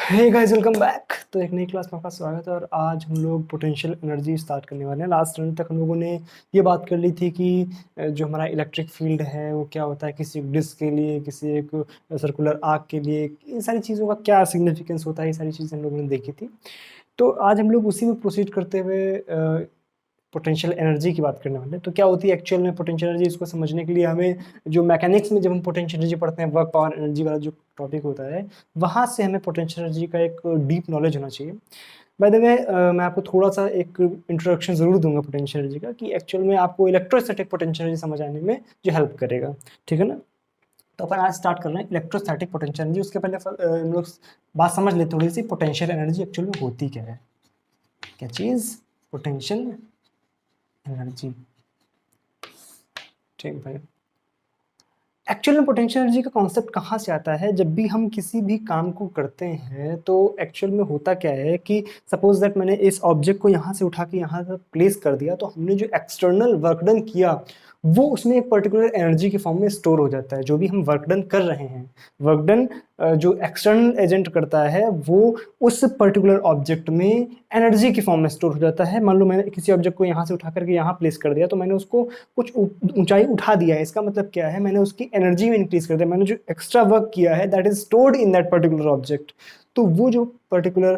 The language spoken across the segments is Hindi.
Hey guys, welcome back. तो एक नई क्लास में आपका स्वागत है और आज हम लोग पोटेंशियल एनर्जी स्टार्ट करने वाले हैं। लास्ट टर्न तक हम लोगों ने ये बात कर ली थी कि जो हमारा इलेक्ट्रिक फील्ड है वो क्या होता है, किसी एक डिस्क के लिए, किसी एक सर्कुलर आर्क के लिए, इन सारी चीज़ों का क्या सिग्निफिकेंस होता है, ये सारी चीज़ें हम लोगों ने देखी थी। तो आज हम लोग उसी में प्रोसीड करते हुए पोटेंशियल एनर्जी की बात करने वाले हैं। तो क्या होती है एक्चुअल में पोटेंशियल एनर्जी, इसको समझने के लिए हमें जो मैकेनिक्स में जब हम पोटेंशियल एनर्जी पढ़ते हैं, वर्क पावर एनर्जी वाला जो टॉपिक होता है, वहाँ से हमें पोटेंशियल एनर्जी का एक डीप नॉलेज होना चाहिए। बाय द वे, मैं आपको थोड़ा सा एक इंट्रोडक्शन ज़रूर दूंगा पोटेंशियल एनर्जी का, कि एक्चुअल में आपको इलेक्ट्रोस्टैटिक पोटेंशियल एनर्जी समझ आने में जो हेल्प करेगा। ठीक है ना। तो अपन आज स्टार्ट कर रहे हैं इलेक्ट्रोस्टैटिक पोटेंशियल एनर्जी। उसके पहले हम लोग बात समझ लेते थोड़ी सी, पोटेंशियल एनर्जी एक्चुअल में होती क्या है। क्या चीज़? Potential energy. ठीक भाई। एक्चुअल में पोटेंशियल एनर्जी का कॉन्सेप्ट कहाँ से आता है? जब भी हम किसी भी काम को करते हैं तो एक्चुअल में होता क्या है कि सपोज दैट मैंने इस ऑब्जेक्ट को यहाँ से उठा के यहाँ तक प्लेस कर दिया, तो हमने जो एक्सटर्नल वर्क डन किया वो उसमें एक पर्टिकुलर एनर्जी के फॉर्म में स्टोर हो जाता है। जो भी हम वर्क डन कर रहे हैं, वर्क डन जो एक्सटर्नल एजेंट करता है वो उस पर्टिकुलर ऑब्जेक्ट में एनर्जी के फॉर्म में स्टोर हो जाता है। मान लो मैंने किसी ऑब्जेक्ट को यहाँ से उठा करके यहाँ प्लेस कर दिया, तो मैंने उसको कुछ ऊंचाई उठा दिया है। इसका मतलब क्या है? मैंने उसकी एनर्जी में इंक्रीज कर दिया। मैंने जो एक्स्ट्रा वर्क किया है that is stored in that particular object. तो वो जो पर्टिकुलर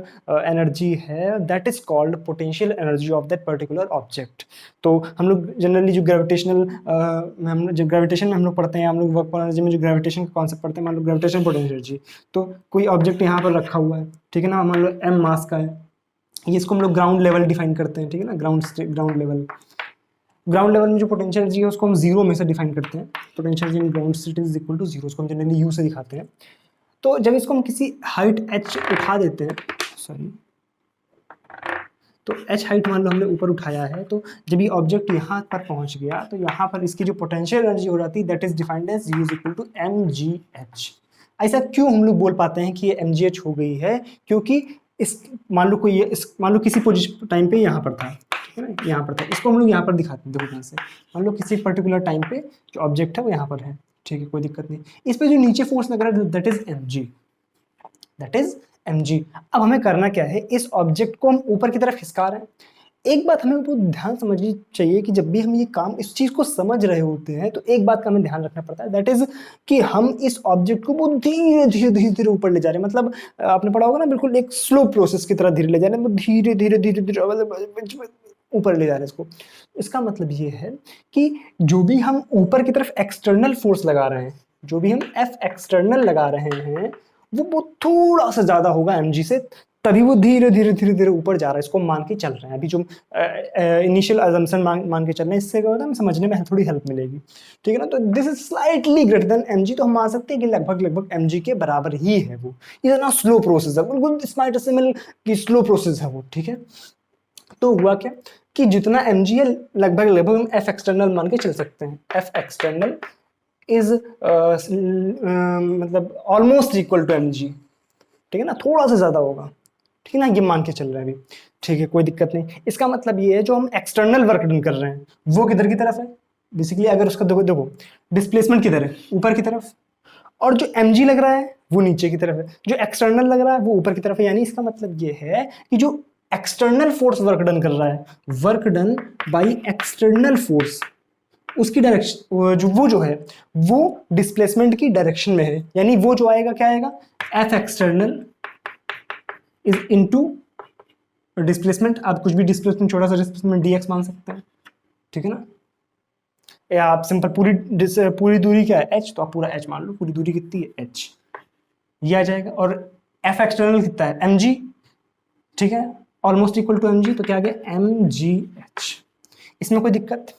एनर्जी है that is called potential energy of that particular object. तो हम लोग जनरली जो ग्रेविटेशन में हम लोग पढ़ते हैं, हम लोग वर्क एनर्जी में जो ग्रेविटेशन का कॉन्सेप्ट पढ़ते हैं, मान लो ग्रेविटेशन पोटेंशियल एनर्जी। तो कोई ऑब्जेक्ट यहाँ पर रखा हुआ है, ठीक है ना, मान लो m मास का है, ये इसको हम लोग ग्राउंड लेवल डिफाइन करते हैं। ठीक है ना, ग्राउंड लेवल। ग्राउंड लेवल में जो पोटेंशियल एनर्जी है उसको हम जीरो में से डिफाइन करते हैं। Potential energy in ground state is equal to zero, उसको हम जनरली यू से दिखाते हैं। तो जब इसको हम किसी हाइट h उठा देते हैं, सॉरी, तो h हाइट मान लो हमने ऊपर उठाया है, तो जब ये ऑब्जेक्ट यहाँ पर पहुंच गया तो यहाँ पर इसकी जो पोटेंशियल एनर्जी हो जाती है that is defined as U is equal to mgh। ऐसा क्यों हम लोग बोल पाते हैं कि ये mgh हो गई है? क्योंकि इस मान लो किसी पोजिशन टाइम पे यहाँ पर था, ठीक है ना, यहाँ पर था, इसको हम लोग यहाँ पर दिखाते हैं। देखो यहाँ से मान लो किसी पर्टिकुलर टाइम पे जो ऑब्जेक्ट है वो यहाँ पर है, ठीक है, कोई दिक्कत नहीं। इस पे जो नीचे फोर्स लग रहा है that is mg, that is mg। अब हमें करना क्या है? इस ऑब्जेक्ट को हम ऊपर की तरफ खिसका रहे हैं। एक बात हमें बहुत ध्यान समझनी चाहिए कि जब भी हम ये काम, इस चीज को समझ रहे होते हैं, तो एक बात का हमें ध्यान रखना पड़ता है, दैट इज कि हम इस ऑब्जेक्ट को बहुत धीरे धीरे धीरे धीरे ऊपर ले जा रहे हैं। मतलब आपने पढ़ा होगा ना, बिल्कुल एक स्लो प्रोसेस की तरह धीरे ले जा रहे हैं, धीरे धीरे धीरे धीरे मतलब ऊपर ले जा रहे हैं इसको। इसका मतलब ये है कि जो भी हम ऊपर की तरफ एक्सटर्नल फोर्स लगा रहे हैं, जो भी हम एफ एक्सटर्नल लगा रहे हैं, वो थोड़ा सा ज्यादा होगा mg से, तभी वो धीरे धीरे धीरे धीरे ऊपर जा रहा है। इसको मान के चल रहे हैं, अभी जो इनिशियल अजम्पशन मान के चल रहे हैं, इससे क्या होता है, हमें समझने में थोड़ी हेल्प मिलेगी। ठीक है ना। तो this is slightly greater than mg, तो हम मान सकते हैं कि लगभग लगभग mg के बराबर ही है वो। इतना स्लो प्रोसेस है, बिल्कुल स्मार्ट सिमिल की स्लो प्रोसेस है वो। ठीक है। तो हुआ क्या कि जितना mg है लगभग लगभग हम f एक्सटर्नल मान के चल सकते हैं। f एक्सटर्नल इज मतलब ऑलमोस्ट इक्वल टू mg। ठीक है ना, थोड़ा सा ज्यादा होगा। ठीक है ना, ये मान के चल रहे हैं अभी। ठीक है, कोई दिक्कत नहीं। इसका मतलब ये है जो हम एक्सटर्नल वर्क डन कर रहे हैं वो किधर की तरफ है? बेसिकली अगर उसका देखो देखो डिस्प्लेसमेंट किधर है? ऊपर की तरफ। और जो mg लग रहा है वो नीचे की तरफ है, जो एक्सटर्नल लग रहा है वो ऊपर की तरफ है। यानी इसका मतलब ये है कि जो एक्सटर्नल फोर्स वर्क डन कर रहा है, work done by external force, उसकी डायरेक्शन जो है वो डिस्प्लेसमेंट की डायरेक्शन में है। यानी वो जो आएगा क्या आएगा? F external is into displacement. आप कुछ भी डिस्प्लेसमेंट, छोटा सा डिस्प्लेसमेंट dx मान सकते हैं। ठीक है ना। या आप सिंपल पूरी दूरी क्या है? h, तो आप पूरा h मान लो। पूरी दूरी कितनी है? h। ये आ जाएगा। और एफ एक्सटर्नल कितना है? mg। ठीक है, ऑलमोस्ट इक्वल टू mg, तो क्या आ गया? mgh। इसमें कोई दिक्कत?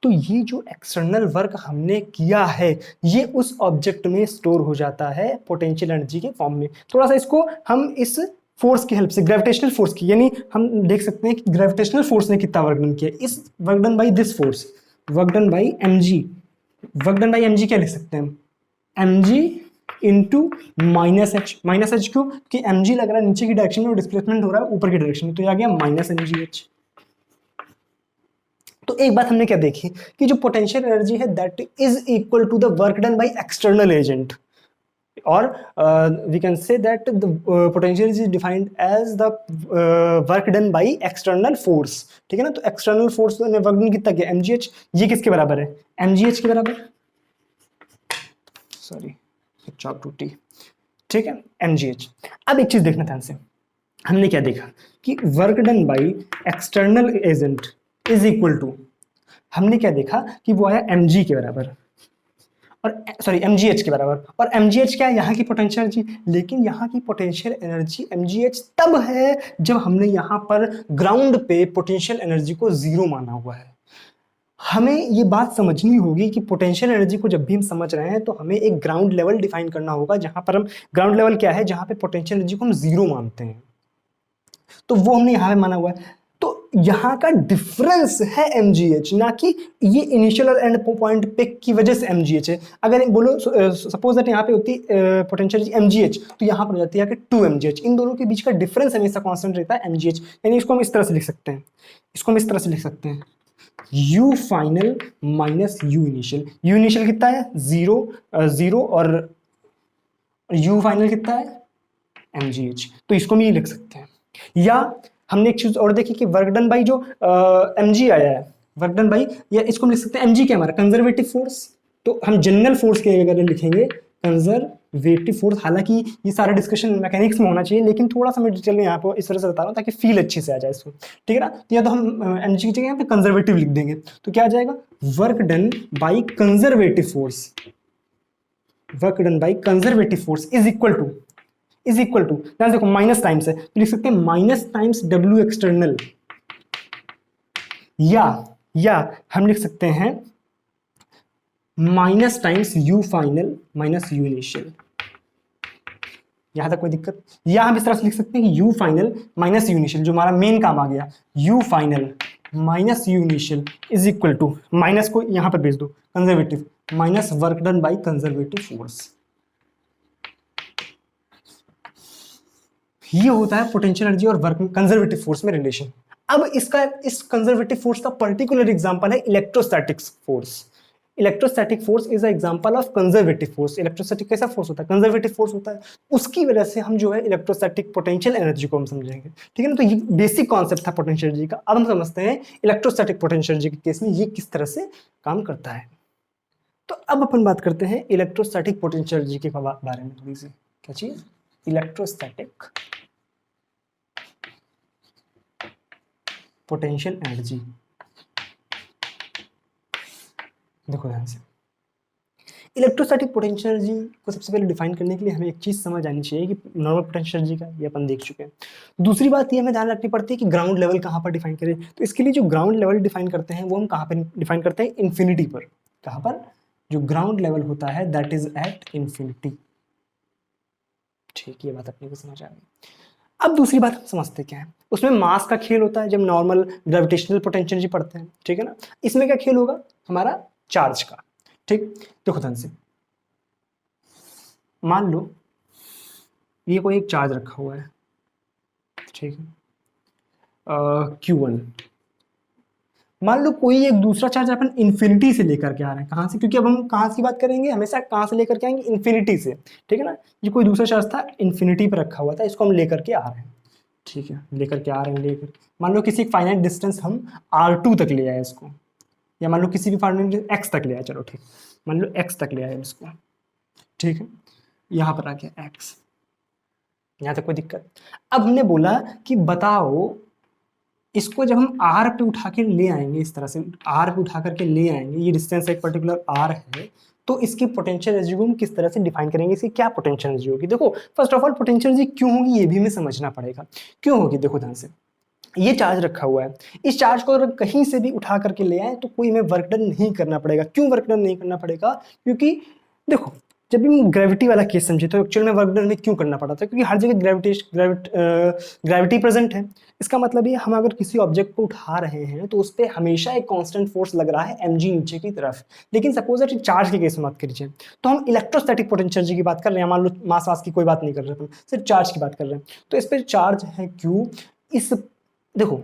तो ये जो एक्सटर्नल वर्क हमने किया है ये उस ऑब्जेक्ट में स्टोर हो जाता है पोटेंशियल एनर्जी के फॉर्म में। थोड़ा सा इसको हम इस फोर्स की हेल्प से, ग्रेविटेशनल फोर्स की, यानी हम देख सकते हैं कि ग्रेविटेशनल फोर्स ने कितना वर्क डन किया। इस work done by this force, work done by mg, work done by mg क्या लिख सकते हैं? mg into minus H. Minus H क्यों? कि mg लग रहा है नीचे की डायरेक्शन में और डिस्प्लेसमेंट हो रहा है ऊपर की डायरेक्शन में, तो ये आ गया माइनस mgh। तो एक बात हमने क्या देखी कि जो पोटेंशियल एनर्जी है that is equal to the work done by external agent. और we can say that the potential is defined as the work done by external force, ठीक है ना। तो एक्सटर्नल फोर्स ने वर्क डन कितना किया, mgh, ये किसके बराबर है, mgh के बराबर, सॉरी चॉप टूटी, ठीक है, mgh। अब एक चीज देखना ध्यान से, हमने क्या देखा कि work done by external agent is equal to, हमने क्या देखा कि वो आया mg के बराबर, और सॉरी mgh के बराबर, और mgh क्या है, यहाँ की पोटेंशियल एनर्जी। लेकिन यहाँ की पोटेंशियल एनर्जी mgh तब है जब हमने यहाँ पर ग्राउंड पे पोटेंशियल एनर्जी को जीरो माना हुआ है। हमें ये बात समझनी होगी कि पोटेंशियल एनर्जी को जब भी हम समझ रहे हैं तो हमें एक ग्राउंड लेवल डिफाइन करना होगा, जहां पर हम, ग्राउंड लेवल क्या है, जहां पे पोटेंशियल एनर्जी को हम जीरो मानते हैं, तो वो हमने यहाँ पे माना हुआ है। तो यहाँ का डिफरेंस है mgh, ना कि ये इनिशियल और एंड पॉइंट पे की वजह से mgh है। अगर बोलो सपोज दैट यहाँ पे होती पोटेंशियल mgh, तो यहाँ पर हो जाती है कि 2 mgh, इन दोनों के बीच का डिफरेंस हमेशा कांस्टेंट रहता है mgh। यानी इसको हम इस तरह से लिख सकते हैं, इसको हम इस तरह से लिख सकते हैं, u final minus u initial. u initial कितना है, जीरो और u फाइनल कितना है, mgh। तो इसको हम ये लिख सकते हैं। या हमने एक चीज और देखी कि वर्क डन बाई जो mg आया है, वर्क डन बाई, या इसको हम लिख सकते हैं mg क्या हमारा कंजर्वेटिव फोर्स। तो हम जनरल फोर्स के अगर लिखेंगे कंजर्वेटिव फोर्स, हालांकि ये सारा डिस्कशन मैकेनिक्स में होना चाहिए, लेकिन थोड़ा सा मैं डिटेल में यहाँ पर इस तरह से बता रहा हूँ ताकि फील अच्छे से आ जाए इसको, ठीक है ना। तो या तो हम mg की जगह यहाँ पे कंजर्वेटिव लिख देंगे, तो क्या आ जाएगा, work done by conservative force, work done by conservative force is equal to यहां देखो माइनस टाइम्स है, तो लिख सकते हैं माइनस टाइम्स W एक्सटर्नल, या हम लिख सकते हैं minus times U final minus U initial. यहां तक कोई दिक्कत, या हम इस तरह से लिख सकते हैं कि U final minus U initial, जो हमारा मेन काम आ गया, U final minus U initial is equal to, minus को यहां पर भेज दो conservative, minus work done by conservative force. ये होता है पोटेंशियल एनर्जी और वर्क कंजर्वेटिव फोर्स में रिलेशन। अब इस कंजर्वेटिव फोर्स का पर्टिकुलर एग्जांपल है electrostatic force. Electrostatic force is a example of conservative force. Electrostatic कैसा फोर्स होता है, कंजर्वेटिव फोर्स होता है, उसकी वजह से हम जो है इलेक्ट्रोस्टैटिक पोटेंशियल एनर्जी को हम समझेंगे, ठीक है ना। तो ये बेसिक कॉन्सेप्ट था पोटेंशियल एनर्जी का। अब हम समझते हैं इलेक्ट्रोस्टैटिक पोटेंशियल एनर्जी के केस में ये किस तरह से काम करता है। तो अब अपन बात करते हैं इलेक्ट्रोस्टैटिक पोटेंशियल एनर्जी के बारे में थोड़ी सी। क्या चीज, इलेक्ट्रोस्टैटिक पोटेंशियल एनर्जी। देखो ध्यान से, इलेक्ट्रोस्टैटिक पोटेंशियल एनर्जी को सबसे पहले डिफाइन करने के लिए हमें एक चीज समझ आनी चाहिए कि नॉर्मल पोटेंशियल एनर्जी का ये अपन देख चुके हैं। दूसरी बात ये हमें ध्यान रखनी पड़ती है कि ग्राउंड लेवल कहाँ पर डिफाइन करें। तो इसके लिए जो ग्राउंड लेवल डिफाइन करते हैं वो हम कहाँ पर डिफाइन करते हैं, इन्फिनिटी पर। कहाँ पर, जो ग्राउंड लेवल होता है दैट इज एट इन्फिनिटी। ठीक, ये बात अपने को समझ आ गई। अब दूसरी बात हम समझते क्या है, उसमें मास का खेल होता है जब नॉर्मल ग्रेविटेशनल पोटेंशियल एनर्जी पढ़ते हैं, ठीक है ना। इसमें क्या खेल होगा, हमारा चार्ज का। ठीक, देखो ध्यान से, मान लो ये कोई एक चार्ज रखा हुआ है, ठीक है, Q1। मान लो कोई एक दूसरा चार्ज अपन इन्फिनिटी से लेकर के आ रहे हैं। कहाँ से, क्योंकि अब हम कहाँ की बात करेंगे, हमेशा कहाँ से लेकर के आएंगे, इन्फिनिटी से, ठीक है ना। ये कोई दूसरा चार्ज था, इन्फिनिटी पर रखा हुआ था, इसको हम लेकर के आ रहे हैं, ठीक है, लेकर के आ रहे हैं, लेकर मान लो किसी फाइनाइट डिस्टेंस हम R2 तक ले आए इसको, या मान लो किसी भी फाइनाइट x तक ले आए, चलो ठीक, मान लो x तक ले आए इसको, ठीक है, यहाँ पर आ गया x, यहाँ तक कोई दिक्कत। अब हमने बोला कि बताओ इसको जब हम R पे उठा के ले आएंगे, इस तरह से R पे उठा करके ले आएंगे, ये डिस्टेंस एक पर्टिकुलर R है, तो इसकी पोटेंशियल एनर्जी को हम किस तरह से डिफाइन करेंगे, इसकी क्या पोटेंशियल एनर्जी होगी। देखो first of all potential energy क्यों होगी ये भी हमें समझना पड़ेगा। क्यों होगी, देखो ध्यान से, ये चार्ज रखा हुआ है, इस चार्ज को अगर कहीं से भी उठा करके ले आए तो कोई हमें वर्क डन नहीं करना पड़ेगा। क्यों वर्क डन नहीं करना पड़ेगा, क्योंकि देखो जब भी हम ग्रेविटी वाला केस समझे तो एक्चुअल में वर्क डन में क्यों करना पड़ा था, क्योंकि हर जगह ग्रेविटी प्रेजेंट है। इसका मतलब ये हम अगर किसी ऑब्जेक्ट को उठा रहे हैं तो उस पर हमेशा एक कांस्टेंट फोर्स लग रहा है mg नीचे की तरफ। लेकिन सपोज दैट चार्ज के केस में बात करिए तो हम इलेक्ट्रोस्टैटिक पोटेंशियल एनर्जी की बात कर रहे हैं, मान लो मास वास की कोई बात नहीं कर रहे हैं, सिर्फ चार्ज की बात कर रहे हैं। तो इस पर चार्ज है Q, इस देखो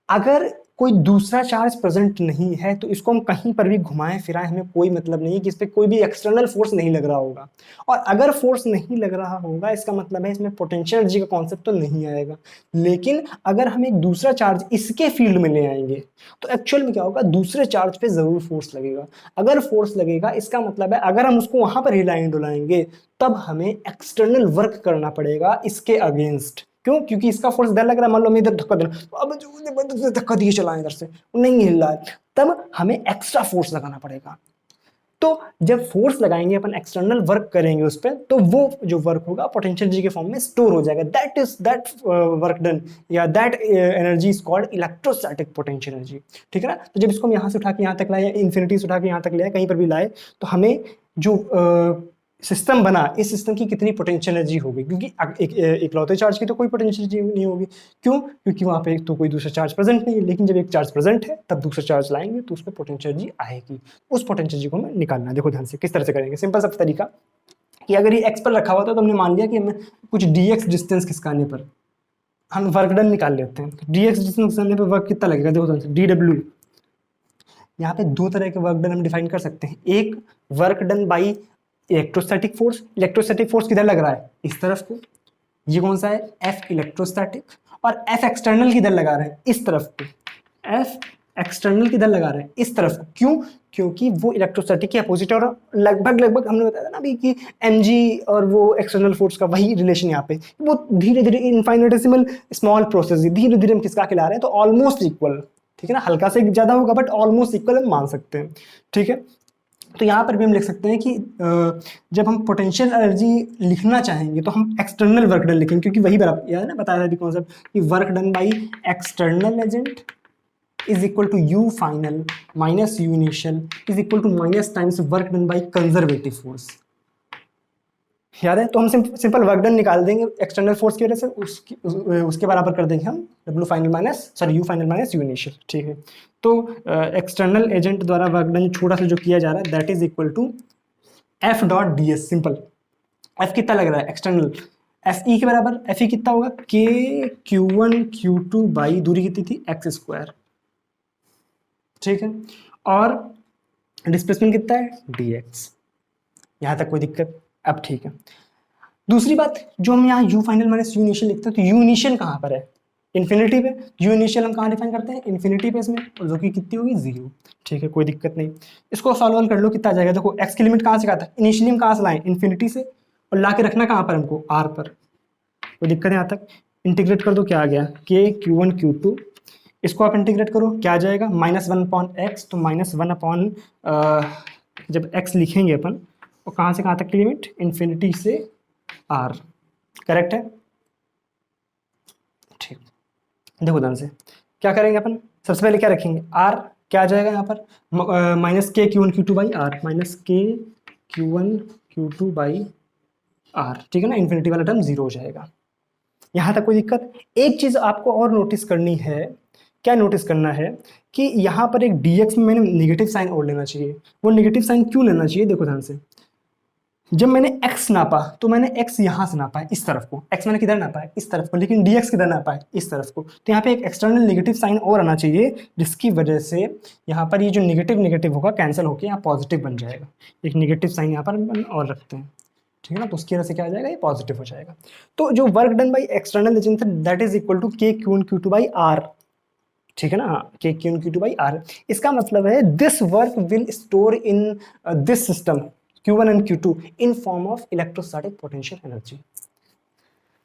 अगर कोई दूसरा चार्ज प्रेजेंट नहीं है तो इसको हम कहीं पर भी घुमाएं फिराएं हमें कोई मतलब नहीं कि इस पर कोई भी एक्सटर्नल फोर्स नहीं लग रहा होगा। और अगर फोर्स नहीं लग रहा होगा इसका मतलब है इसमें पोटेंशियल एनर्जी का कॉन्सेप्ट तो नहीं आएगा। लेकिन अगर हम एक दूसरा चार्ज इसके फील्ड में ले आएंगे तो एक्चुअल में क्या होगा, दूसरे चार्ज पे जरूर फोर्स लगेगा। अगर फोर्स लगेगा इसका मतलब है अगर हम उसको वहां पर हिलाएंगे डुलाएंगे तब हमें एक्सटर्नल वर्क करना पड़ेगा इसके अगेंस्ट। क्यों? क्योंकि इसका फोर्स इधर लग रहा है, मान लो मैं इधर धक्का दे रहा हूं, तो अब जो धक्का दिए चला इधर से नहीं हिल रहा है, तब हमें एक्स्ट्रा फोर्स लगाना पड़ेगा। तो जब फोर्स लगाएंगे अपन एक्सटर्नल वर्क करेंगे उस पर, तो वो जो वर्क होगा पोटेंशियल एनर्जी के फॉर्म में स्टोर हो जाएगा। दैट वर्क डन या that energy is called electrostatic potential energy. ठीक है ना। तो जब इसको हम यहाँ से उठा के यहाँ तक लाए, इन्फिनिटी से उठा के यहाँ तक लाए, कहीं पर भी लाए, तो हमें जो सिस्टम बना, इस सिस्टम की कितनी पोटेंशियल एनर्जी होगी, क्योंकि इकलौते चार्ज की तो कोई पोटेंशियल एनर्जी नहीं होगी। क्यों? क्योंकि वहाँ पे तो कोई दूसरा चार्ज प्रेजेंट नहीं है। लेकिन जब एक चार्ज प्रेजेंट है तब दूसरा चार्ज लाएंगे तो उसमें पोटेंशियल एनर्जी आएगी। उस पोटेंशियल एनर्जी को हमें निकालना है। देखो ध्यान से किस तरह से करेंगे, सिंपल सा तरीका कि अगर ये एक्स पर रखा हुआ था तो हमने मान लिया कि हमें कुछ dx डिस्टेंस खिसकाने पर हम वर्क डन निकाल लेते हैं। dx डिस्टेंस खिसकाने पर वर्क कितना लगेगा, देखो ध्यान से, dw। यहाँ पे दो तरह के वर्क डन हम डिफाइन कर सकते हैं। एक work done by electrostatic force. Electrostatic force किधर लग रहा है, इस तरफ को, ये कौन सा है, एफ इलेक्ट्रोस्टैटिक। और एफ एक्सटर्नल किधर लगा रहे हैं, इस तरफ को, एफ एक्सटर्नल किधर लगा रहे हैं, इस तरफ को। क्यों? क्योंकि वो इलेक्ट्रोस्टैटिक के अपोजिट, और लगभग हमने बताया था ना अभी कि mg और वो एक्सटर्नल फोर्स का वही रिलेशन यहाँ पे, वो धीरे धीरे इनफाइनेटेसिमल स्मॉल प्रोसेस धीरे धीरे हम खिसका के ला रहे हैं, तो ऑलमोस्ट इक्वल। ठीक है ना, हल्का से ज्यादा होगा बट ऑलमोस्ट इक्वल हम मान सकते हैं। ठीक है, तो यहाँ पर भी हम लिख सकते हैं कि जब हम पोटेंशियल एनर्जी लिखना चाहेंगे तो हम एक्सटर्नल वर्क डन लिखेंगे, क्योंकि वही बराबर याद है ना, बताया था कॉन्सेप्ट कि work done by external agent is equal to U final minus U initial is equal to minus times work done by conservative force. याद है? तो हम सिंपल वर्क डन निकाल देंगे एक्सटर्नल फोर्स की वजह से, उसके बराबर कर देंगे हम W final minus U final minus U initial. ठीक है, तो एक्सटर्नल एजेंट द्वारा वर्क डन छोटा सा जो किया जा रहा है that is equal to F dot d s. Simple F कितना लग रहा है एक्सटर्नल, एफ ई के बराबर, एफ ई कितना होगा, के Q1 Q2 बाई दूरी कितनी थी, एक्स स्क्वायर। ठीक है, और डिस्प्लेसमेंट कितना है, dx। यहां तक कोई दिक्कत? अब ठीक है, दूसरी बात जो हम यहाँ u final minus u initial लिखते हैं, तो u इनिशियल कहाँ पर है, इन्फिनिटी पे। u इनिशियल हम कहाँ डिफाइन करते हैं, इन्फिनिटी पे इसमें, और जो कि कितनी होगी, 0। ठीक है, कोई दिक्कत नहीं। इसको सॉल्व कर लो, कितना आ जाएगा, देखो x की लिमिट कहाँ से आता है, इनिशियली हम कहाँ से लाएं, इन्फिनिटी से, और ला के रखना कहाँ पर हमको, r पर। कोई दिक्कत है यहाँ तक? इंटीग्रेट कर दो, क्या आ गया, k Q1 Q2, इसको आप इंटीग्रेट करो, क्या आ जाएगा, -1/x। तो -1 जब x लिखेंगे अपन, और कहाँ से कहाँ तक की लिमिट, इन्फिनिटी से r। करेक्ट है? ठीक, देखो ध्यान से क्या करेंगे अपन, सबसे पहले क्या रखेंगे, r क्या आ जाएगा यहाँ पर, -k Q1 Q2 by r, -k Q1 Q2 by r। ठीक है ना, इन्फिनिटी वाला टर्म 0 हो जाएगा। यहाँ तक कोई दिक्कत? एक चीज आपको और नोटिस करनी है, क्या नोटिस करना है कि यहाँ पर एक dx में मैंने नेगेटिव साइन और लेना चाहिए। वो नेगेटिव साइन क्यों लेना चाहिए, देखो ध्यान से, जब मैंने x नापा तो मैंने x यहाँ से नापा है, इस तरफ को, x मैंने किधर नापा है, इस तरफ को, लेकिन dx किधर नापा है, इस तरफ को। तो यहाँ पे एक एक्सटर्नल नेगेटिव साइन और आना चाहिए, जिसकी वजह से यहाँ पर ये जो नेगेटिव नेगेटिव होगा कैंसिल होकर यहाँ पॉजिटिव बन जाएगा। एक नेगेटिव साइन यहाँ पर और रखते हैं, ठीक है ना, तो उसकी वजह से क्या आ जाएगा, ये पॉजिटिव हो जाएगा। तो जो work done by external agent that is equal to k Q1 Q2 by r। ठीक है ना, k Q1 Q2 by r। इसका मतलब है this work will store in this system Q1 and Q2 in form of electrostatic potential energy.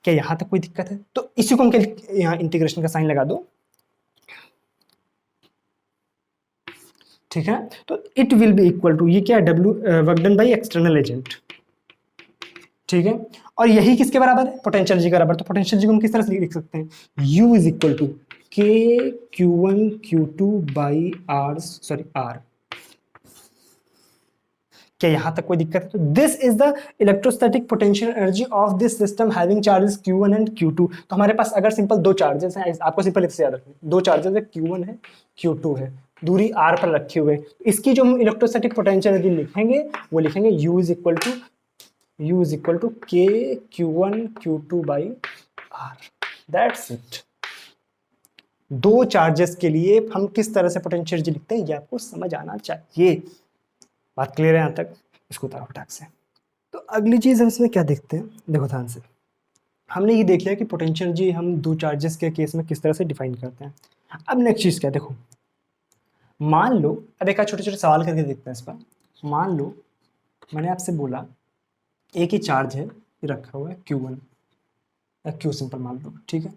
क्या यहां तक कोई दिक्कत है? तो इसी को हम यहाँ इंटीग्रेशन का साइन लगा दो। ठीक है, तो it will be equal to, ये क्या है, W work done by external agent. ठीक है, और यही किसके बराबर है, पोटेंशियल एनर्जी के बराबर। तो पोटेंशियल एनर्जी को हम किस तरह से लिख सकते हैं, U is equal to k Q1 Q2 by r। क्या यहां तक कोई दिक्कत है? तो this is the electrostatic potential energy of this system having charges Q1 and Q2। तो हमारे पास अगर सिंपल दो चार्जेस हैं, आपको सिंपल इससे याद रखना, दो चार्जेस है, Q1 है, Q2 है, दूरी r पर रखे हुए, इसकी जो हम इलेक्ट्रोस्टैटिक पोटेंशियल एनर्जी लिखेंगे वो लिखेंगे U is equal to k Q1 Q2 by r। That's it. दो चार्जेस के लिए हम किस तरह से पोटेंशियल एनर्जी लिखते हैं ये आपको समझ आना चाहिए। बात क्लियर है यहाँ तक? इसको उतारो फटाक से। तो अगली चीज हम इसमें क्या देखते हैं, देखो ध्यान से। हमने ये देख लिया कि पोटेंशियल एनर्जी हम दो चार्जेस के केस में किस तरह से डिफाइन करते हैं। अब नेक्स्ट चीज क्या है, देखो मान लो, अब एक छोटे छोटे सवाल करके देखते हैं इस पर। मान लो मैंने आपसे बोला एक ही चार्ज है, ये रखा हुआ है Q1 या Q सिंपल मान लो, ठीक है।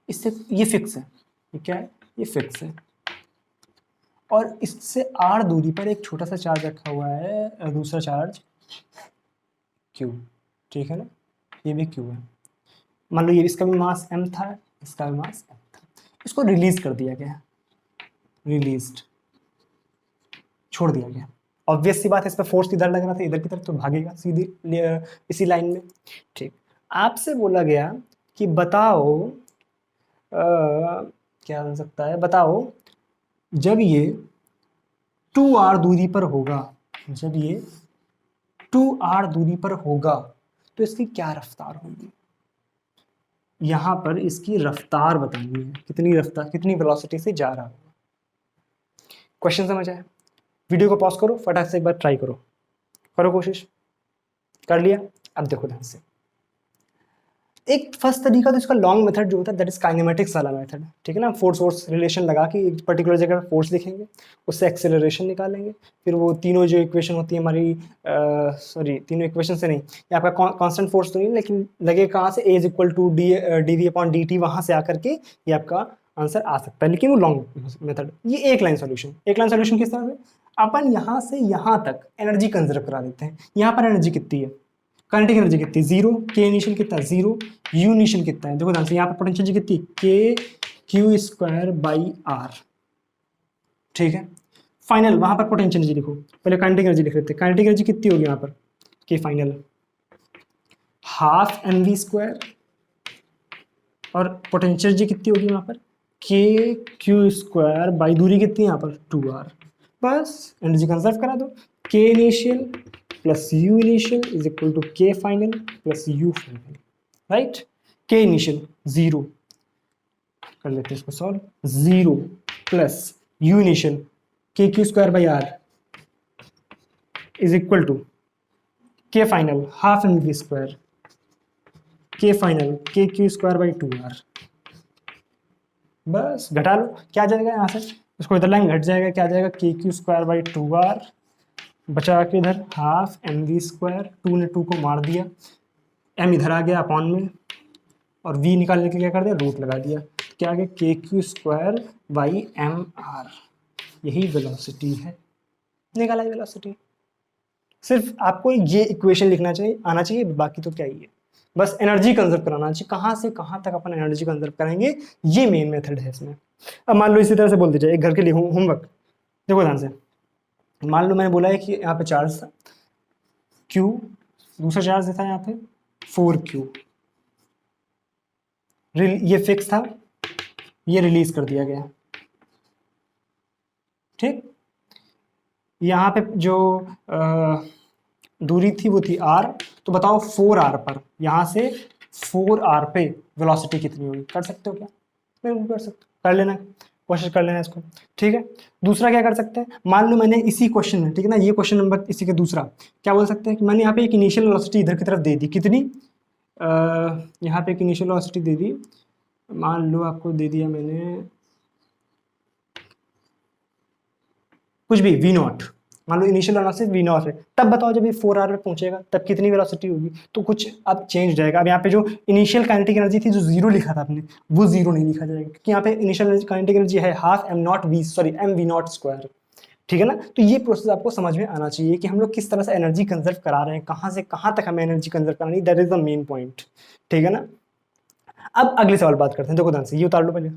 इससे ये फिक्स है, ये क्या है, ये फिक्स है। और इससे r दूरी पर एक छोटा सा चार्ज रखा हुआ है, दूसरा चार्ज Q, ठीक है ना, ये भी Q है। मान लो ये इसका भी मास m था, इसका भी मास m था। इसको रिलीज कर दिया गया, रिलीज्ड, छोड़ दिया गया। ऑब्वियस सी बात है, इस पर फोर्स इधर लग रहा था, इधर की तरफ तो भागेगा सीधी इसी लाइन में, ठीक। आपसे बोला गया कि बताओ क्या हो सकता है, बताओ जब ये 2r दूरी पर होगा, जब ये 2r दूरी पर होगा तो इसकी क्या रफ्तार होगी। यहां पर इसकी रफ्तार बतानी है, कितनी रफ्तार, कितनी वेलोसिटी से जा रहा होगा। क्वेश्चन समझ आया? वीडियो को पॉज करो, फटाक से एक बार ट्राई करो, करो कोशिश। कर लिया? अब देखो ध्यान से। एक फर्स्ट तरीका तो इसका लॉन्ग मेथड जो होता है दैट इज काइनेमेटिक्स वाला मेथड, ठीक है ना। फोर्स फोर्स रिलेशन लगा के एक पर्टिकुलर जगह पर फोर्स लिखेंगे, उससे एक्सेलरेशन निकालेंगे, फिर वो तीनों जो इक्वेशन होती है हमारी, सॉरी तीनों इक्वेशन से नहीं, ये आपका कांस्टेंट फोर्स तो नहीं, लेकिन लगे कहाँ से, a is equal to d v upon d t, वहाँ से आकर के ये आपका आंसर आ सकता है, लेकिन वो लॉन्ग मेथड। ये एक लाइन सोल्यूशन, एक लाइन सोल्यूशन किस तरह से, अपन यहाँ से यहाँ तक एनर्जी कंजर्व करा देते हैं। यहाँ पर एनर्जी कितनी है, काइनेटिक एनर्जी कितनी, जीरो, के इनिशियल कितना, जीरो, यू इनिशियल कितना है, देखो ध्यान से, यहाँ पर पोटेंशियल एनर्जी कितनी, के क्यू स्क्वायर बाई आर, ठीक है। फाइनल वहां पर पोटेंशियल एनर्जी लिखो, पहले काइनेटिक एनर्जी लिख लेते हैं। काइनेटिक एनर्जी कितनी होगी यहाँ पर, K final half m v square, और पोटेंशियल एनर्जी कितनी होगी यहाँ पर, के क्यू स्क्वायर बाई दूरी कितनी है यहाँ पर, 2r। बस एनर्जी कंजर्व करा दो, k initial plus u initial is equal to k final plus u final, right. K initial zero, कर लेते हैं इसको solve, zero plus u initial k q square by r is equal to k final half m v square k final k q square by 2r। बस घटा लो, क्या जाएगा यहाँ से, इसको इधर लाइन घट जाएगा, क्या जाएगा, k q square by 2r, बचा के इधर हाफ एम वी स्क्वायर, 2 ने 2 को मार दिया, m इधर आ गया अपॉन में, और v निकालने के लिए क्या कर दिया, रूट लगा दिया, क्या आ गया, k q square by m r. यही वेलोसिटी है, निकाला वेलोसिटी। सिर्फ आपको ये इक्वेशन लिखना चाहिए, आना चाहिए, बाकी तो क्या ही है, बस एनर्जी कंजर्व कराना चाहिए, कहाँ से कहाँ तक अपन एनर्जी कंजर्व करेंगे, ये मेन मेथड है इसमें। अब मान लो इसी तरह से बोल दीजिए, एक घर के लिए होमवर्क, देखो ध्यान से। मान लो मैंने बोला है कि यहाँ पे चार्ज था Q, दूसरा चार्ज था यहाँ पे 4Q, ये फिक्स था, ये रिलीज कर दिया गया, ठीक। यहाँ पे जो दूरी थी वो थी r, तो बताओ 4r पर, यहाँ से 4r पे वेलोसिटी कितनी होगी, कर सकते हो क्या, बिल्कुल कर सकते हो, कर लेना, कोशिश कर लेना इसको, ठीक है। दूसरा क्या कर सकते हैं, मान लो मैंने इसी क्वेश्चन में, ठीक है ना, ये क्वेश्चन नंबर इसी के दूसरा, क्या बोल सकते हैं कि मैंने यहाँ पे एक इनिशियल वेलोसिटी इधर की तरफ दे दी, कितनी, यहाँ पे एक इनिशियल वेलोसिटी दे दी, मान लो आपको दे दिया मैंने कुछ भी v0, मान लो इनिशियल वेलोसिटी v0 है, तब बताओ जब ये 4r पे पहुंचेगा तब कितनी वेलोसिटी होगी, तो कुछ अब चेंज जाएगा। अब यहाँ पे जो इनिशियल काइनेटिक एनर्जी थी, जो जीरो लिखा था आपने, वो जीरो नहीं लिखा जाएगा, क्योंकि यहाँ पे इनिशियल काइनेटिक एनर्जी है half m naught v, sorry m v naught square, ठीक है ना। तो ये प्रोसेस आपको समझ में आना चाहिए कि हम लोग किस तरह से एनर्जी कंजर्व करा रहे हैं, कहाँ से कहाँ तक हमें एनर्जी कंजर्व करानी, that is the main point, ठीक है ना। अब अगले सवाल बात करते हैं, देखो ध्यान से, ये उतार लो पहले।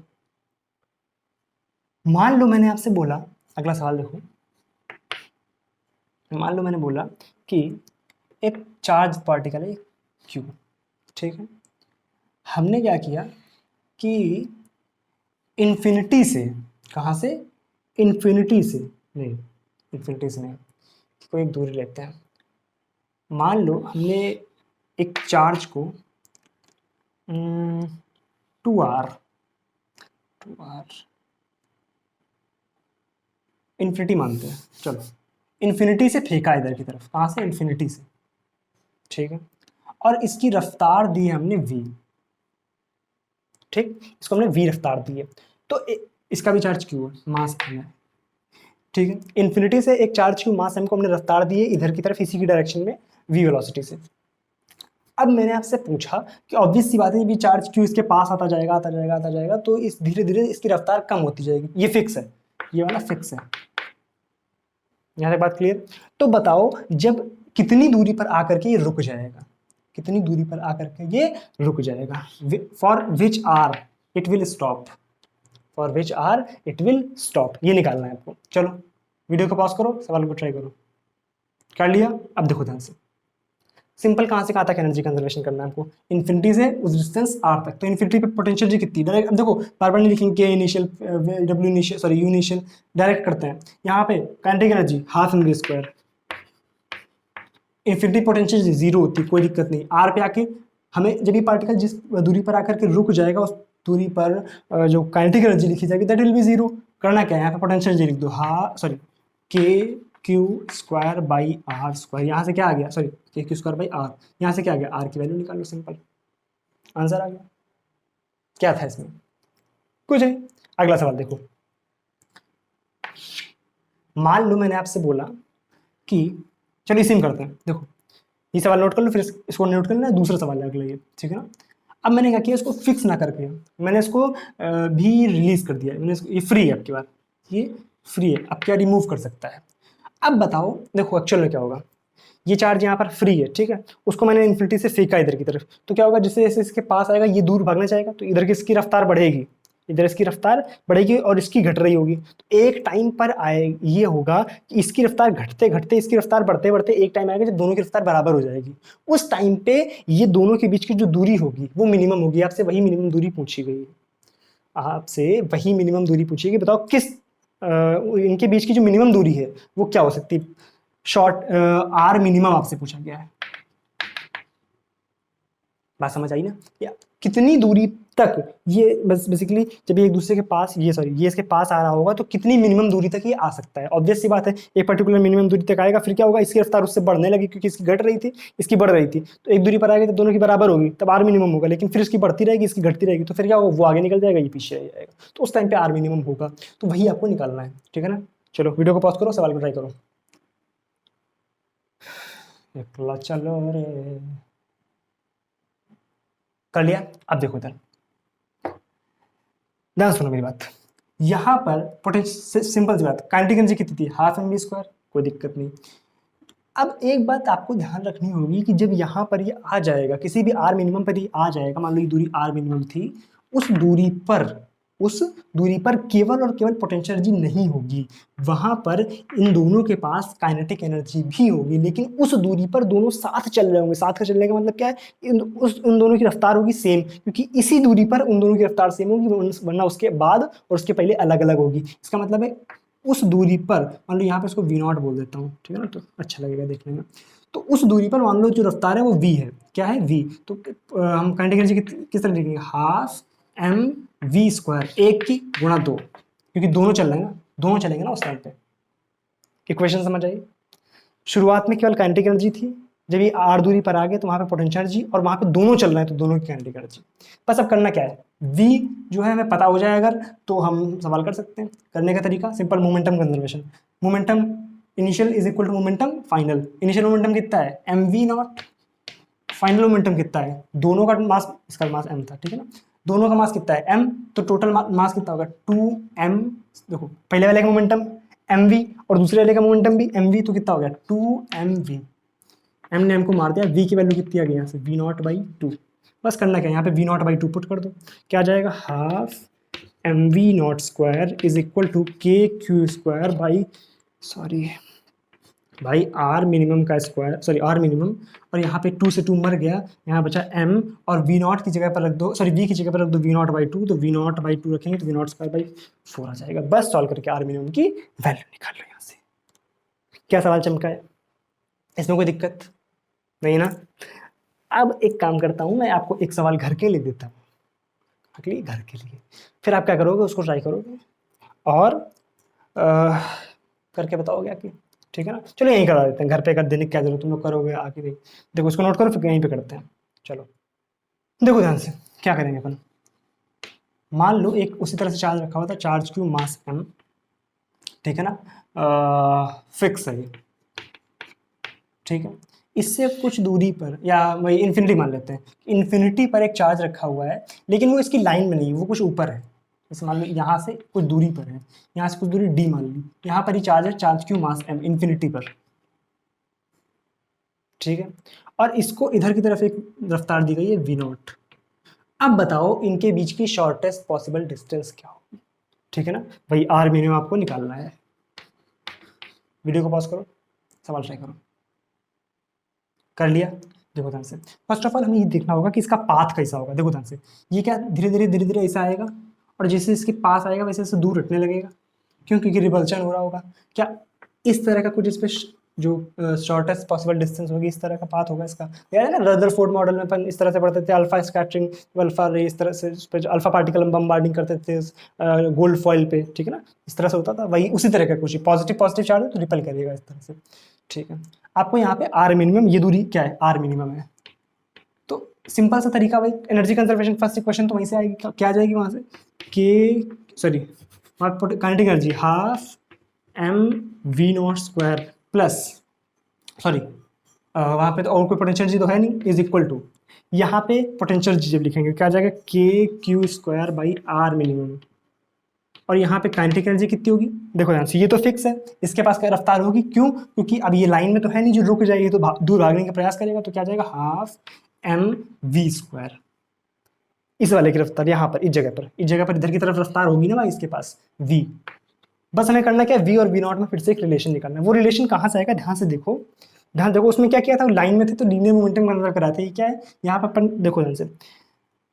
मान लो मैंने आपसे बोला, अगला सवाल देखो, मान लो मैंने बोला कि एक चार्ज पार्टिकल है Q, ठीक है। हमने क्या किया कि इन्फिनिटी से, कहाँ से, इन्फिनिटी से नहीं, इन्फिनिटी से नहीं, कोई एक दूरी लेते हैं। मान लो हमने एक चार्ज को 2r 2r इन्फिनिटी मानते हैं, चलो इन्फिनिटी से फेंका इधर की तरफ, कहाँ से, इन्फिनिटी से, ठीक है। और इसकी रफ्तार दी है हमने v, ठीक, इसको हमने v रफ्तार दी है, तो इसका भी चार्ज q है, मास m है, ठीक है। इन्फिनिटी से एक चार्ज q मास m को हमने रफ्तार दी है इधर की तरफ, इसी की डायरेक्शन में v वेलोसिटी से। अब मैंने आपसे पूछा कि ऑब्वियस सी बात है, ये चार्ज q इसके पास आता जाएगा आता जाएगा आता जाएगा, तो इस धीरे धीरे इसकी रफ्तार कम होती जाएगी, ये फिक्स है, ये वाला फिक्स है। यहाँ तक बात क्लियर? तो बताओ जब कितनी दूरी पर आकर के ये रुक जाएगा, कितनी दूरी पर आकर के ये रुक जाएगा, for which r it will stop, for which r it will stop, ये निकालना है आपको। चलो वीडियो को पॉज करो, सवाल को ट्राई करो। कर लिया? अब देखो ध्यान से, सिंपल कहाँ से कहाँ तक एनर्जी कंजर्वेशन करना है आपको, इन्फिनिटी से उस डिस्टेंस आर तक। तो इन्फिनिटी पे पोटेंशियल जी कितनी, डायरेक्ट अब देखो बार बार नहीं लिखेंगे के initial W initial sorry U initial, direct करते हैं। यहाँ पे kinetic energy half m v square, infinity potential zero होती है, कोई दिक्कत नहीं। आर पे आके हमें जब ये पार्टिकल जिस दूरी पर आकर के रुक जाएगा उस दूरी पर जो काइनेटिक एनर्जी लिखी जाएगी दैट विल बी जीरो। करना क्या है, यहाँ पे पोटेंशियल जी लिख दो, हाँ sorry k q square by r square, यहाँ से क्या आ गया, sorry k q square by are, यहाँ से क्या आ गया, आर की वैल्यू निकाल लो, सिंपल आंसर आ गया। क्या था इसमें, कुछ नहीं। अगला सवाल देखो, मान लो मैंने आपसे बोला कि, चलो इसी में करते हैं, देखो ये सवाल नोट कर लो, फिर इसको नोट कर लेना, दूसरा सवाल है अगला ये, ठीक है ना। अब मैंने क्या किया, इसको फिक्स ना करके मैंने इसको भी रिलीज कर दिया, मैंने इसको, ये फ्री है आपके पास, ये फ्री है, अब क्या रिमूव कर सकता है। अब बताओ देखो एक्चुअल में क्या होगा, ये चार्ज यहाँ पर फ्री है, ठीक है, उसको मैंने इन्फिनिटी से फेंका इधर की तरफ, तो क्या होगा, जैसे जैसे इसके पास आएगा ये दूर भागना चाहेगा, तो इधर की इसकी रफ्तार बढ़ेगी, इधर इसकी रफ्तार बढ़ेगी और इसकी घट रही होगी। तो एक टाइम पर आए ये होगा कि इसकी रफ्तार घटते घटते इसकी रफ्तार बढ़ते बढ़ते एक टाइम आएगा जब दोनों की रफ्तार बराबर हो जाएगी। उस टाइम पे ये दोनों के बीच की जो दूरी होगी वो मिनिमम होगी। आपसे वही मिनिमम दूरी पूछी गई है, आपसे वही मिनिमम दूरी पूछी गई, बताओ किस इनके बीच की जो मिनिमम दूरी है वो क्या हो सकती है। शॉर्ट आर मिनिमम आपसे पूछा गया है, बात समझ आई ना, या कितनी दूरी तक ये बस बेसिकली जब ये एक दूसरे के पास, ये सॉरी ये इसके पास आ रहा होगा तो कितनी मिनिमम दूरी तक ये आ सकता है। ऑब्वियस सी बात है, एक पर्टिकुलर मिनिमम दूरी तक आएगा, फिर क्या होगा, इसकी रफ्तार उससे बढ़ने लगी क्योंकि इसकी घट रही थी इसकी बढ़ रही थी, तो एक दूरी पर आएगी तो दोनों की बराबर होगी, तब आर मिनिमम होगा, लेकिन फिर इसकी बढ़ती रहेगी इसकी घटती रहेगी, तो फिर क्या होगा, वो आगे निकल जाएगा ये पीछे रह जाएगा, तो उस टाइम पे आर मिनिमम होगा, तो वही आपको निकालना है, ठीक है ना। चलो वीडियो को पॉज करो, सवाल को ट्राई करो। चलो रे, कर लिया? अब देखो इधर ध्यान सुनो मेरी बात, यहाँ पर पोटेंशियल, सिंपल सी बात, काइनेटिक एनर्जी कितनी थी, हाफ एम वी स्क्वायर, कोई दिक्कत नहीं। अब एक बात आपको ध्यान रखनी होगी कि जब यहाँ पर ये आ जाएगा, किसी भी आर मिनिमम पर ये आ जाएगा, मान लो ये दूरी आर मिनिमम थी, उस दूरी पर केवल और केवल पोटेंशियल एनर्जी नहीं होगी, वहां पर इन दोनों के पास काइनेटिक एनर्जी भी होगी, लेकिन उस दूरी पर दोनों साथ चल रहे होंगे। साथ का चलने का मतलब क्या है, उन दोनों की रफ्तार होगी सेम, क्योंकि इसी दूरी पर उन दोनों की रफ्तार सेम होगी, वरना उसके बाद और उसके पहले अलग अलग होगी। इसका मतलब है उस दूरी पर, मान लो यहाँ पे इसको वी नॉट बोल देता हूँ, ठीक है ना, तो अच्छा लगेगा देखने में। तो उस दूरी पर मान लो जो रफ्तार है वो v है, क्या है v, तो हम काइनेटिक एनर्जी किस तरह लिखेंगे, हाफ एम वी स्क्वायर, एक की गुणा दो, क्योंकि दोनों चल रहे हैं ना, दोनों चलेंगे ना उस टाइम पे। इक्वेशन समझ आई? शुरुआत में केवल काइनेटिक एनर्जी थी, जब ये आर दूरी पर आ गए तो वहां पे पोटेंशियल एनर्जी, और वहां पे दोनों चल रहे हैं तो दोनों की काइनेटिक एनर्जी। बस अब करना क्या है, v जो है हमें पता हो जाए अगर, तो हम सवाल कर सकते हैं। करने का तरीका simple, momentum conservation, momentum initial is equal to momentum final. Initial momentum कितना है, m v naught, final momentum कितना है, दोनों का मास, इसका मास m था, ठीक है ना, दोनों का मास कितना है m, तो टोटल मास कितना होगा 2m। देखो पहले वाले का मोमेंटम mv और दूसरे वाले का मोमेंटम भी mv, तो कितना हो गया 2mv। m ने m को मार दिया, v की वैल्यू कितनी आ गई यहाँ से, v नॉट बाई 2। बस करना क्या है, यहाँ पे v नॉट बाई 2 पुट कर दो, क्या आ जाएगा, half m v naught square is equal to k q square by, sorry भाई आर मिनिमम का स्क्वायर, सॉरी आर मिनिमम, और यहाँ पे 2 से 2 मर गया, यहाँ बचा m, और v नॉट की जगह पर रख दो, सॉरी v की जगह पर रख दो v नॉट बाई 2, तो v नॉट बाई 2 रखेंगे तो v नॉट स्क्वायर बाई 4 आ जाएगा। बस सॉल्व करके आर मिनिमम की वैल्यू निकाल लो यहाँ से। क्या सवाल चमका है, इसमें कोई दिक्कत नहीं ना। अब एक काम करता हूँ, मैं आपको एक सवाल घर के ले देता हूँ, अगली घर के लिए। फिर आप क्या करोगे, उसको ट्राई करोगे और करके बताओगे आके, ठीक है ना। चलो यहीं करा देते हैं, घर पे कर देने की क्या जरूरत, तुम लोग करोगे आके नहीं। देखो इसको नोट करो, फिर यहीं पे करते हैं। चलो देखो ध्यान से क्या करेंगे अपन। मान लो एक उसी तरह से चार्ज रखा हुआ था, चार्ज क्यू मास m, ठीक है ना, फिक्स है ये, ठीक है। इससे कुछ दूरी पर, या वही इन्फिनिटी मान लेते हैं, इन्फिनिटी पर एक चार्ज रखा हुआ है, लेकिन वो इसकी लाइन में नहीं, वो कुछ ऊपर है। जैसे मान लो यहाँ से कुछ दूरी पर है, यहाँ से कुछ दूरी d मान ली, यहाँ पर ही चार्ज है, चार्ज क्यू मास m इन्फिनिटी पर, ठीक है। और इसको इधर की तरफ एक रफ्तार दी गई है v0। अब बताओ इनके बीच की शॉर्टेस्ट पॉसिबल डिस्टेंस क्या होगी, ठीक है ना। वही आर मिनिमम आपको निकालना है। वीडियो को पॉज करो, सवाल ट्राई करो। कर लिया। देखो ध्यान से, फर्स्ट ऑफ ऑल हमें ये देखना होगा कि इसका पाथ कैसा होगा। देखो ध्यान से, ये क्या धीरे धीरे ऐसा आएगा, और जैसे इसके पास आएगा वैसे वैसे दूर हटने लगेगा। क्यों? क्योंकि रिपल्शन हो रहा होगा। क्या इस तरह का कुछ इस पे जो शॉर्टेस्ट पॉसिबल डिस्टेंस होगी, इस तरह का पाथ होगा इसका। याद है ना, रदरफोर्ड मॉडल में अपन इस तरह से पढ़ते थे, अल्फा स्कैटरिंग, अल्फा रे, इस तरह से उस पर अल्फा पार्टिकल हम बम्बार्डिंग करते थे गोल्ड फॉइल पे, ठीक है ना। इस तरह से होता था, वही उसी तरह का कुछ पॉजिटिव पॉजिटिव चार्ज है तो रिपल करेगा इस तरह से, ठीक है। आपको यहाँ पे आर मिनिमम, ये दूरी क्या है, आर मिनिमम है। तो सिंपल सा तरीका, भाई एनर्जी कंजर्वेशन फर्स्ट इक्वेशन तो वहीं से आएगी, क्या आ जाएगी वहाँ से, K sorry kinetic energy half m v naught square plus, sorry वहाँ पे तो और कोई पोटेंशियल एनर्जी तो है नहीं, इज इक्वल टू, यहाँ पे पोटेंशियल एनर्जी जब लिखेंगे क्या आ जाएगा, k q square by r minimum. और यहाँ पे काइनेटिक एनर्जी कितनी होगी, देखो ध्यान से, ये तो फिक्स है, इसके पास क्या रफ्तार होगी, क्यों? क्योंकि अब ये लाइन में तो है नहीं जो रुक जाएगी, तो दूर भागने का प्रयास करेगा, तो क्या जाएगा हाफ एम वी स्क्वायर। इस वाले की रफ्तार यहाँ पर, इस जगह पर इधर की तरफ रफ्तार होगी ना भाई इसके पास, v। बस हमें करना क्या है, v और v नॉट में फिर से एक रिलेशन निकालना है। वो रिलेशन कहाँ से आएगा, ध्यान से देखो, ध्यान देखो उसमें क्या किया था, लाइन में थे तो लीनियर मोमेंटम कंजर्व कराते हैं। क्या है यहाँ पर अपन, देखो ध्यान से,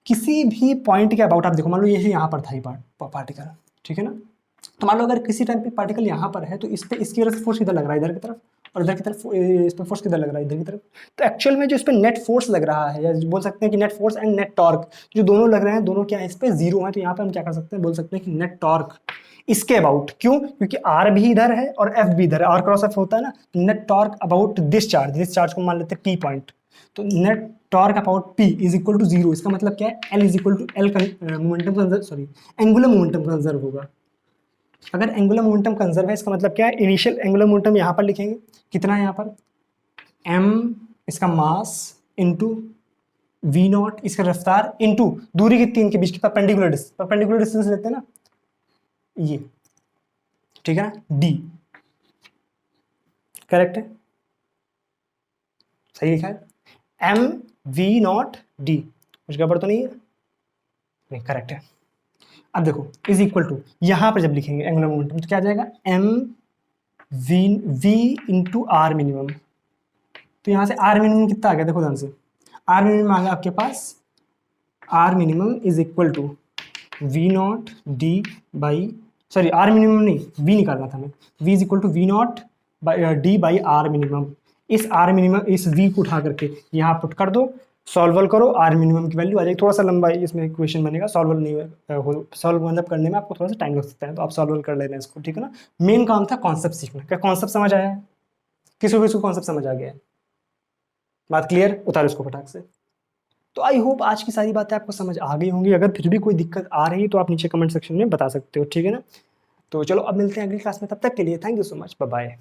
किसी भी पॉइंट के अबाउट आप देखो, मान लो ये यहाँ पर था पार्टिकल, ठीक है ना। तो मान लो अगर किसी टाइम पे पार्टिकल यहाँ पर है, तो इस पे इसकी वजह से फोर्स किधर लग रहा है, इधर की तरफ, और इधर की तरफ इस पे फोर्स किधर लग रहा है, इधर की तरफ। तो एक्चुअल में जो इस पे नेट फोर्स लग रहा है, या बोल सकते हैं कि net force and net torque जो दोनों लग रहे हैं, दोनों क्या है, इस पे जीरो है। तो यहाँ पे हम क्या कर सकते हैं, बोल सकते हैं कि नेट टॉर्क इसके अबाउट, क्यों? क्योंकि आर भी इधर है और एफ भी इधर है, आर क्रॉस एफ होता है ना। Net torque about this charge को मान लेते हैं पी पॉइंट, तो net torque about P is equal to zero. इसका मतलब क्या है, L is equal to L momentum conserve, sorry angular momentum conserve होगा। अगर एंगुलर मोमेंटम कंजर्व है, इसका मतलब क्या है, इनिशियल एंगुलर मोमेंटम यहाँ पर लिखेंगे, कितना है यहाँ पर, m इसका मास इंटू v नॉट इसका रफ्तार इंटू दूरी कितनी इनके बीच की, परपेंडिकुलर डिस्टेंस लेते हैं ना ये, ठीक है ना, d। करेक्ट है, सही लिखा है, m v नॉट d, कुछ गड़बड़ तो नहीं है, नहीं करेक्ट है। अब देखो इज इक्वल टू, यहाँ पर जब लिखेंगे एंगुलर मोमेंटम तो क्या आ जाएगा, m v into r minimum. तो यहाँ से आर मिनिमम कितना आ गया, देखो ध्यान से, आर मिनिमम आ गया आपके पास, r minimum is equal to v not d by, sorry r minimum नहीं, वी निकालना था हमें, v is equal to v not d by r minimum. इस आर मिनिमम, इस वी को उठा करके यहाँ पुट कर दो, सॉल्वल करो, आर मिनिमम की वैल्यू आ जाएगी। थोड़ा सा लंबा इसमें क्वेश्चन बनेगा, सॉल्वल नहीं हो, सॉल्व मतलब करने में आपको थोड़ा सा टाइम लग सकता है, तो आप सॉल्वल कर लेना इसको, ठीक है ना। मेन काम था कॉन्सेप्ट सीखना। क्या कॉन्सेप्ट समझ आया है, किसी को कॉन्सेप्ट समझ आ गया है, बात क्लियर, उतारो इसको फटाक से। तो आई होप आज की सारी बातें आपको समझ आ गई होंगी। अगर फिर भी कोई दिक्कत आ रही है तो आप नीचे कमेंट सेक्शन में बता सकते हो, ठीक है ना। तो चलो अब मिलते हैं अगली क्लास में, तब तक के लिए thank you so much, bye bye.